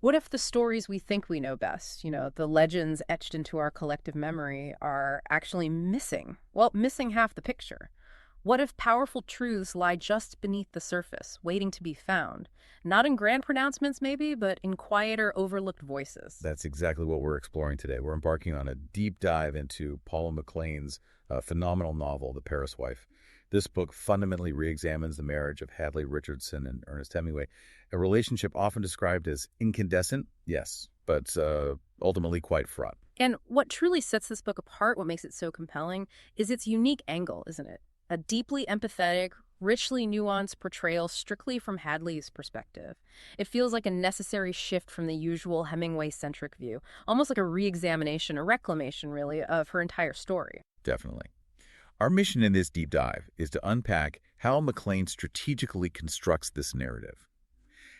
What if the stories we think we know best, the legends etched into our collective memory, are actually missing? Well, missing half the picture. What if powerful truths lie just beneath the surface, waiting to be found? Not in grand pronouncements, maybe, but in quieter, overlooked voices. That's exactly what we're exploring today. We're embarking on a deep dive into Paula McLain's phenomenal novel, The Paris Wife. This book fundamentally re-examines the marriage of Hadley Richardson and Ernest Hemingway, a relationship often described as incandescent, yes, but ultimately quite fraught. And what truly sets this book apart, what makes it so compelling, is its unique angle, isn't it? A deeply empathetic, richly nuanced portrayal strictly from Hadley's perspective. It feels like a necessary shift from the usual Hemingway-centric view, almost like a re-examination, a reclamation, really, of her entire story. Definitely. Our mission in this deep dive is to unpack how McLain strategically constructs this narrative.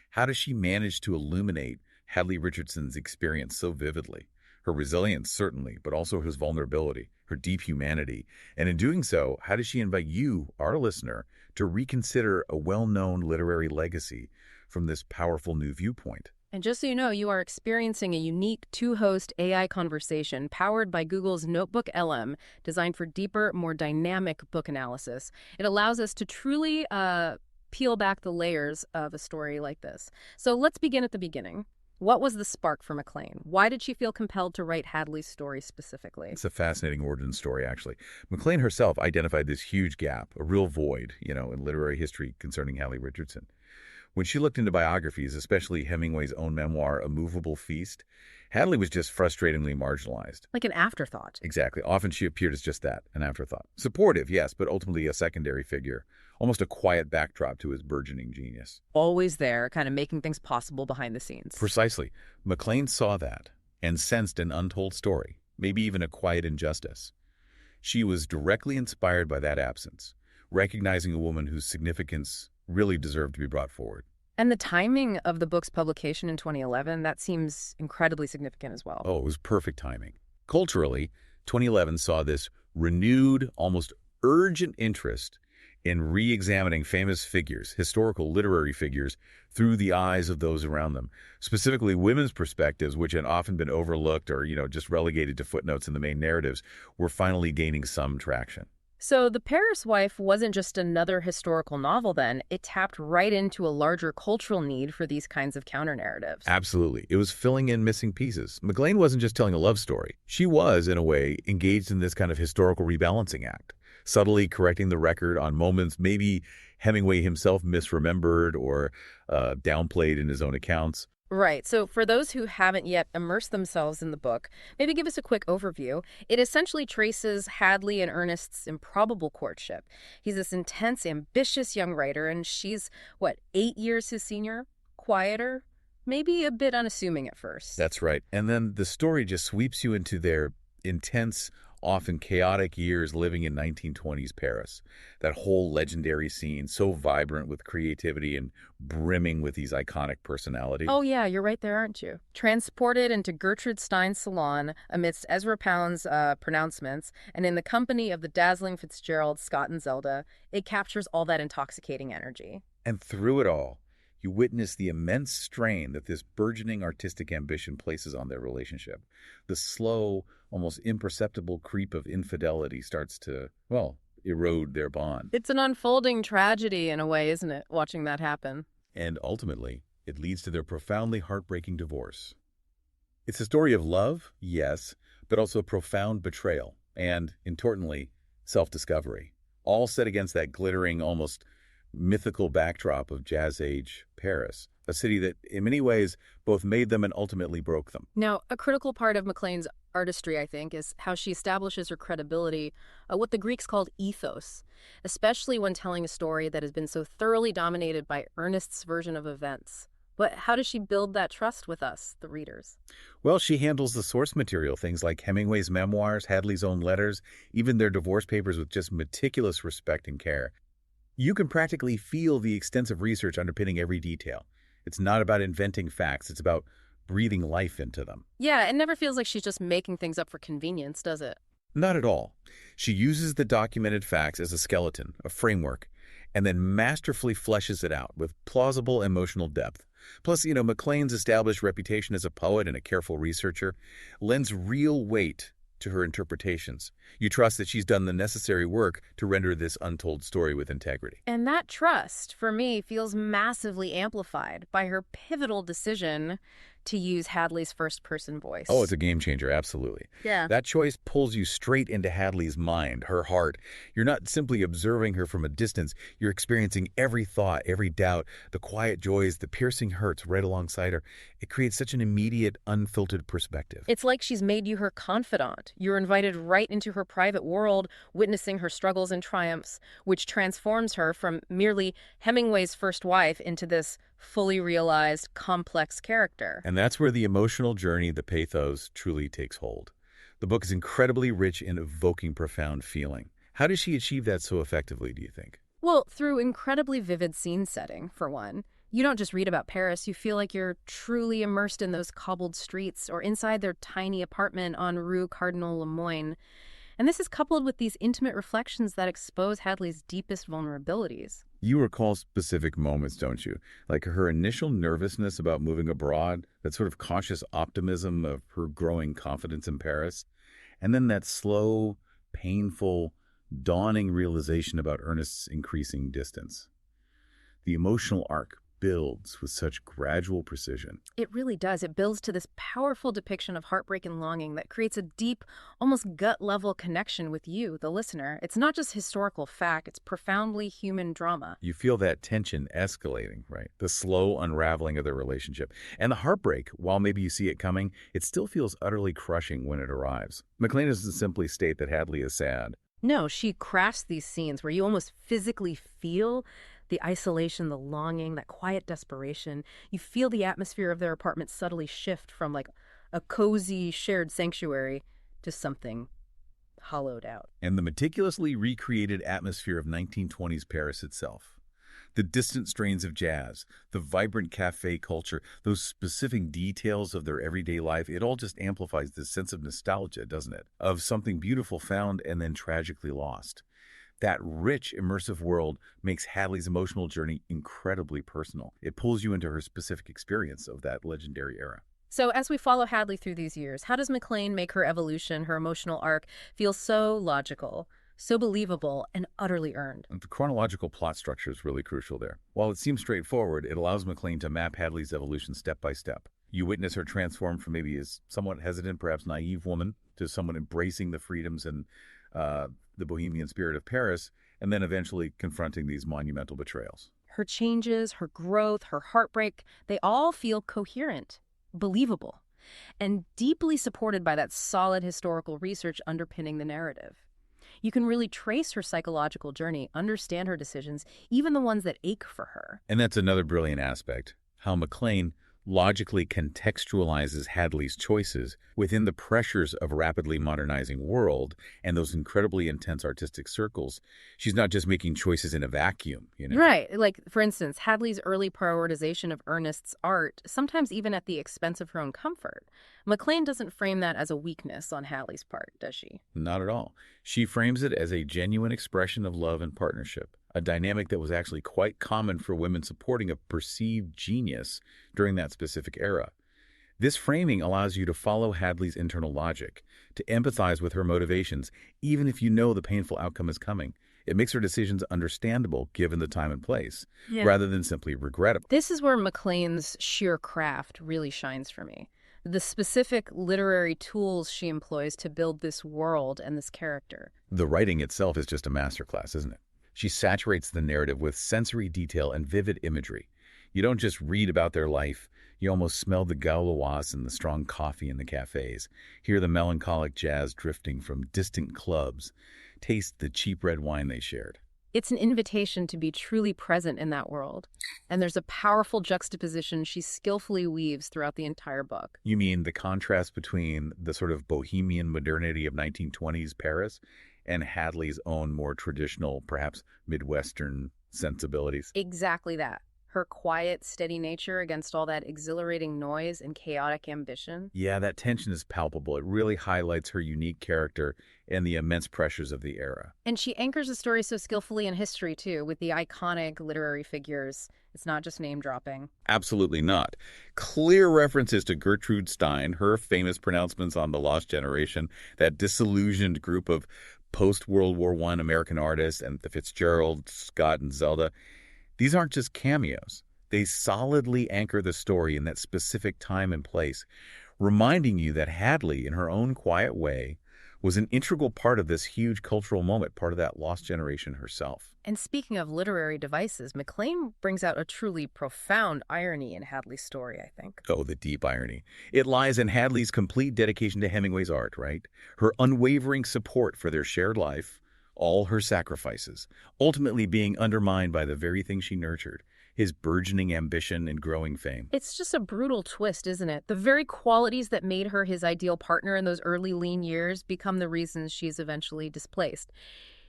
How does she manage to illuminate Hadley Richardson's experience so vividly? Her resilience, certainly, but also his vulnerability, her deep humanity. And in doing so, how does she invite you, our listener, to reconsider a well-known literary legacy from this powerful new viewpoint? And just so you know, you are experiencing a unique two-host AI conversation powered by Google's NotebookLM, designed for deeper, more dynamic book analysis. It allows us to truly peel back the layers of a story like this. So let's begin at the beginning. What was the spark for McLain? Why did she feel compelled to write Hadley's story specifically? It's a fascinating origin story, actually. McLain herself identified this huge gap, a real void, in literary history concerning Hadley Richardson. When she looked into biographies, especially Hemingway's own memoir, A Movable Feast, Hadley was just frustratingly marginalized. Like an afterthought. Exactly. Often she appeared as just that, an afterthought. Supportive, yes, but ultimately a secondary figure, almost a quiet backdrop to his burgeoning genius. Always there, kind of making things possible behind the scenes. Precisely. McLain saw that and sensed an untold story, maybe even a quiet injustice. She was directly inspired by that absence, recognizing a woman whose significance really deserved to be brought forward. And the timing of the book's publication in 2011, that seems incredibly significant as well. Oh, it was perfect timing. Culturally, 2011 saw this renewed, almost urgent interest in re-examining famous figures, historical literary figures, through the eyes of those around them. Specifically, women's perspectives, which had often been overlooked or, just relegated to footnotes in the main narratives, were finally gaining some traction. So The Paris Wife wasn't just another historical novel then. It tapped right into a larger cultural need for these kinds of counter-narratives. Absolutely. It was filling in missing pieces. McLain wasn't just telling a love story. She was, in a way, engaged in this kind of historical rebalancing act, subtly correcting the record on moments maybe Hemingway himself misremembered or downplayed in his own accounts. Right. So for those who haven't yet immersed themselves in the book, maybe give us a quick overview. It essentially traces Hadley and Ernest's improbable courtship. He's this intense, ambitious young writer, and she's, 8 years his senior? Quieter? Maybe a bit unassuming at first. That's right. And then the story just sweeps you into their intense, often chaotic years living in 1920s Paris. That whole legendary scene, so vibrant with creativity and brimming with these iconic personalities. Oh, yeah, you're right there, aren't you? Transported into Gertrude Stein's salon amidst Ezra Pound's pronouncements and in the company of the dazzling Fitzgerald, Scott, and Zelda, it captures all that intoxicating energy. And through it all, you witness the immense strain that this burgeoning artistic ambition places on their relationship. The slow, almost imperceptible creep of infidelity starts to, erode their bond. It's an unfolding tragedy in a way, isn't it, watching that happen? And ultimately, it leads to their profoundly heartbreaking divorce. It's a story of love, yes, but also profound betrayal and, importantly, self-discovery, all set against that glittering, almost mythical backdrop of Jazz-age Paris, a city that, in many ways, both made them and ultimately broke them. Now, a critical part of McLain's artistry, I think, is how she establishes her credibility, what the Greeks called ethos, especially when telling a story that has been so thoroughly dominated by Ernest's version of events. But how does she build that trust with us, the readers? Well, she handles the source material, things like Hemingway's memoirs, Hadley's own letters, even their divorce papers, with just meticulous respect and care. You can practically feel the extensive research underpinning every detail. It's not about inventing facts. It's about breathing life into them. Yeah, it never feels like she's just making things up for convenience, does it? Not at all. She uses the documented facts as a skeleton, a framework, and then masterfully fleshes it out with plausible emotional depth. Plus, McLain's established reputation as a poet and a careful researcher lends real weight to her interpretations. You trust that she's done the necessary work to render this untold story with integrity. And that trust, for me, feels massively amplified by her pivotal decision to use Hadley's first-person voice. Oh, it's a game changer, absolutely. Yeah. That choice pulls you straight into Hadley's mind, her heart. You're not simply observing her from a distance. You're experiencing every thought, every doubt, the quiet joys, the piercing hurts right alongside her. It creates such an immediate, unfiltered perspective. It's like she's made you her confidant. You're invited right into her private world, witnessing her struggles and triumphs, which transforms her from merely Hemingway's first wife into this fully realized, complex character. And that's where the emotional journey, the pathos, truly takes hold. The book is incredibly rich in evoking profound feeling. How does she achieve that so effectively, do you think? Well, through incredibly vivid scene setting, for one. You don't just read about Paris, you feel like you're truly immersed in those cobbled streets or inside their tiny apartment on Rue Cardinal Lemoyne. And this is coupled with these intimate reflections that expose Hadley's deepest vulnerabilities. You recall specific moments, don't you? Like her initial nervousness about moving abroad, that sort of cautious optimism of her growing confidence in Paris, and then that slow, painful, dawning realization about Ernest's increasing distance. The emotional arc builds with such gradual precision. It really does. It builds to this powerful depiction of heartbreak and longing that creates a deep, almost gut-level connection with you, the listener. It's not just historical fact, it's profoundly human drama. You feel that tension escalating, right? The slow unraveling of their relationship. And the heartbreak, while maybe you see it coming, it still feels utterly crushing when it arrives. McLain doesn't simply state that Hadley is sad. No, she crafts these scenes where you almost physically feel the isolation, the longing, that quiet desperation. You feel the atmosphere of their apartment subtly shift from like a cozy shared sanctuary to something hollowed out. And the meticulously recreated atmosphere of 1920s Paris itself. The distant strains of jazz, the vibrant cafe culture, those specific details of their everyday life, it all just amplifies this sense of nostalgia, doesn't it? Of something beautiful found and then tragically lost. That rich, immersive world makes Hadley's emotional journey incredibly personal. It pulls you into her specific experience of that legendary era. So as we follow Hadley through these years, how does McLain make her evolution, her emotional arc, feel so logical, so believable, and utterly earned? And the chronological plot structure is really crucial there. While it seems straightforward, it allows McLain to map Hadley's evolution step by step. You witness her transform from maybe a somewhat hesitant, perhaps naive woman to someone embracing the freedoms and the bohemian spirit of Paris, and then eventually confronting these monumental betrayals. Her changes, her growth, her heartbreak, they all feel coherent, believable, and deeply supported by that solid historical research underpinning the narrative. You can really trace her psychological journey, understand her decisions, even the ones that ache for her. And that's another brilliant aspect, how McLain logically contextualizes Hadley's choices within the pressures of a rapidly modernizing world and those incredibly intense artistic circles. She's not just making choices in a vacuum, Right. Like, for instance, Hadley's early prioritization of Ernest's art, sometimes even at the expense of her own comfort. McLain doesn't frame that as a weakness on Hadley's part, does she? Not at all. She frames it as a genuine expression of love and partnership, a dynamic that was actually quite common for women supporting a perceived genius during that specific era. This framing allows you to follow Hadley's internal logic, to empathize with her motivations, even if you know the painful outcome is coming. It makes her decisions understandable given the time and place, rather than simply regrettable. This is where McLain's sheer craft really shines for me. The specific literary tools she employs to build this world and this character. The writing itself is just a masterclass, isn't it? She saturates the narrative with sensory detail and vivid imagery. You don't just read about their life, you almost smell the gauloise and the strong coffee in the cafes, hear the melancholic jazz drifting from distant clubs, taste the cheap red wine they shared. It's an invitation to be truly present in that world. And there's a powerful juxtaposition she skillfully weaves throughout the entire book. You mean the contrast between the sort of bohemian modernity of 1920s Paris and Hadley's own more traditional, perhaps Midwestern sensibilities? Exactly that. her quiet, steady nature against all that exhilarating noise and chaotic ambition. Yeah, that tension is palpable. It really highlights her unique character and the immense pressures of the era. And she anchors the story so skillfully in history, too, with the iconic literary figures. It's not just name dropping. Absolutely not. Clear references to Gertrude Stein, her famous pronouncements on the Lost Generation, that disillusioned group of post-World War I American artists, and the Fitzgerald, Scott, and Zelda. These aren't just cameos. They solidly anchor the story in that specific time and place, reminding you that Hadley, in her own quiet way, was an integral part of this huge cultural moment, part of that lost generation herself. And speaking of literary devices, McLain brings out a truly profound irony in Hadley's story, I think. Oh, the deep irony. It lies in Hadley's complete dedication to Hemingway's art, right? Her unwavering support for their shared life, all her sacrifices, ultimately being undermined by the very thing she nurtured, his burgeoning ambition and growing fame. It's just a brutal twist, isn't it? The very qualities that made her his ideal partner in those early lean years become the reasons she's eventually displaced.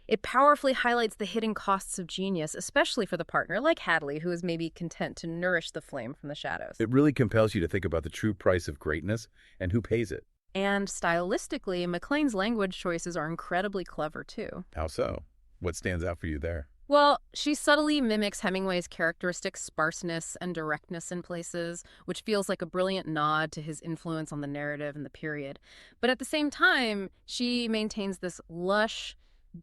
It powerfully highlights the hidden costs of genius, especially for the partner like Hadley, who is maybe content to nourish the flame from the shadows. It really compels you to think about the true price of greatness and who pays it. And stylistically, McLain's language choices are incredibly clever, too. How so? What stands out for you there? Well, she subtly mimics Hemingway's characteristic sparseness and directness in places, which feels like a brilliant nod to his influence on the narrative and the period. But at the same time, she maintains this lush,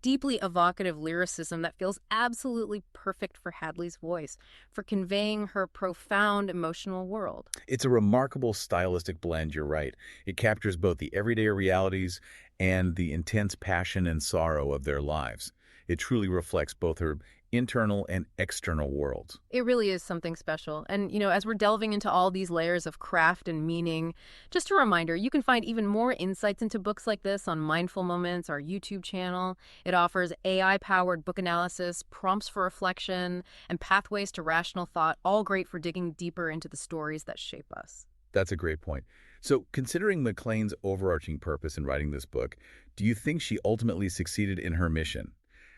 deeply evocative lyricism that feels absolutely perfect for Hadley's voice, for conveying her profound emotional world. It's a remarkable stylistic blend, you're right. It captures both the everyday realities and the intense passion and sorrow of their lives. It truly reflects both her internal and external worlds. It really is something special. And, as we're delving into all these layers of craft and meaning, just a reminder, you can find even more insights into books like this on Mindful Moments, our YouTube channel. It offers AI-powered book analysis, prompts for reflection, and pathways to rational thought, all great for digging deeper into the stories that shape us. That's a great point. So, considering McLain's overarching purpose in writing this book, do you think she ultimately succeeded in her mission?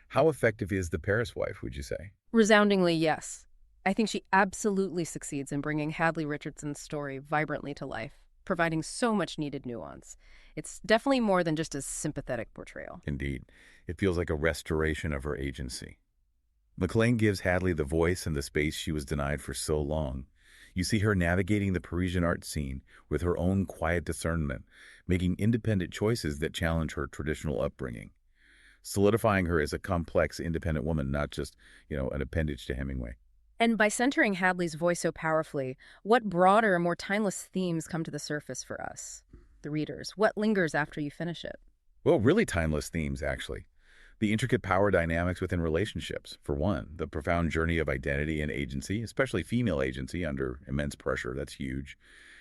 How effective is The Paris Wife, would you say? Resoundingly, yes. I think she absolutely succeeds in bringing Hadley Richardson's story vibrantly to life, providing so much needed nuance. It's definitely more than just a sympathetic portrayal. Indeed. It feels like a restoration of her agency. McLain gives Hadley the voice and the space she was denied for so long. You see her navigating the Parisian art scene with her own quiet discernment, making independent choices that challenge her traditional upbringing, solidifying her as a complex, independent woman, not just, an appendage to Hemingway. And by centering Hadley's voice so powerfully, what broader, more timeless themes come to the surface for us, the readers? What lingers after you finish it? Well, really timeless themes, actually. The intricate power dynamics within relationships, for one. The profound journey of identity and agency, especially female agency under immense pressure. That's huge.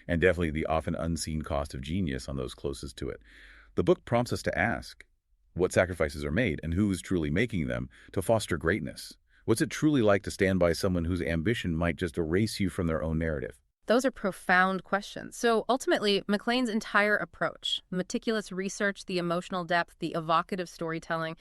And definitely the often unseen cost of genius on those closest to it. The book prompts us to ask what sacrifices are made and who is truly making them to foster greatness. What's it truly like to stand by someone whose ambition might just erase you from their own narrative? Those are profound questions. So ultimately, McLain's entire approach, the meticulous research, the emotional depth, the evocative storytelling,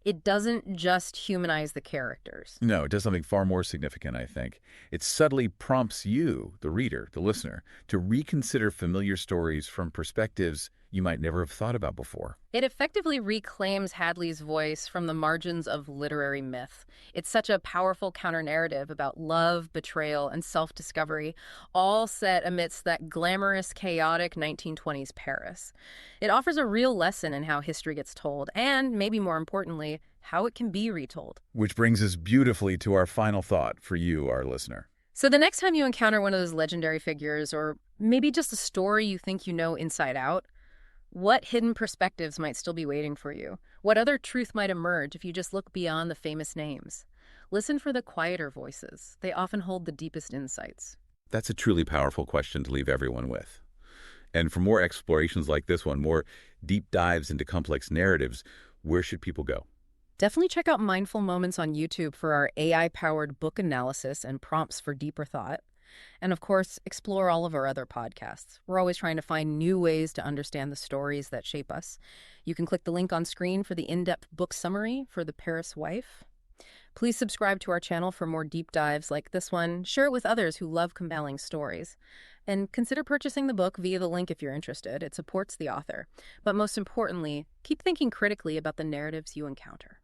it doesn't just humanize the characters. No, it does something far more significant, I think. It subtly prompts you, the reader, the listener, to reconsider familiar stories from perspectives you might never have thought about before. It effectively reclaims Hadley's voice from the margins of literary myth. It's such a powerful counter-narrative about love, betrayal, and self-discovery, all set amidst that glamorous, chaotic 1920s Paris. It offers a real lesson in how history gets told, and, maybe more importantly, how it can be retold. Which brings us beautifully to our final thought for you, our listener. So the next time you encounter one of those legendary figures, or maybe just a story you think you know inside out, what hidden perspectives might still be waiting for you? What other truth might emerge if you just look beyond the famous names? Listen for the quieter voices. They often hold the deepest insights. That's a truly powerful question to leave everyone with. And for more explorations like this one, more deep dives into complex narratives, where should people go? Definitely check out Mindful Moments on YouTube for our AI-powered book analysis and prompts for deeper thought. And of course, explore all of our other podcasts. We're always trying to find new ways to understand the stories that shape us. You can click the link on screen for the in-depth book summary for The Paris Wife. Please subscribe to our channel for more deep dives like this one. Share it with others who love compelling stories. And consider purchasing the book via the link if you're interested. It supports the author. But most importantly, keep thinking critically about the narratives you encounter.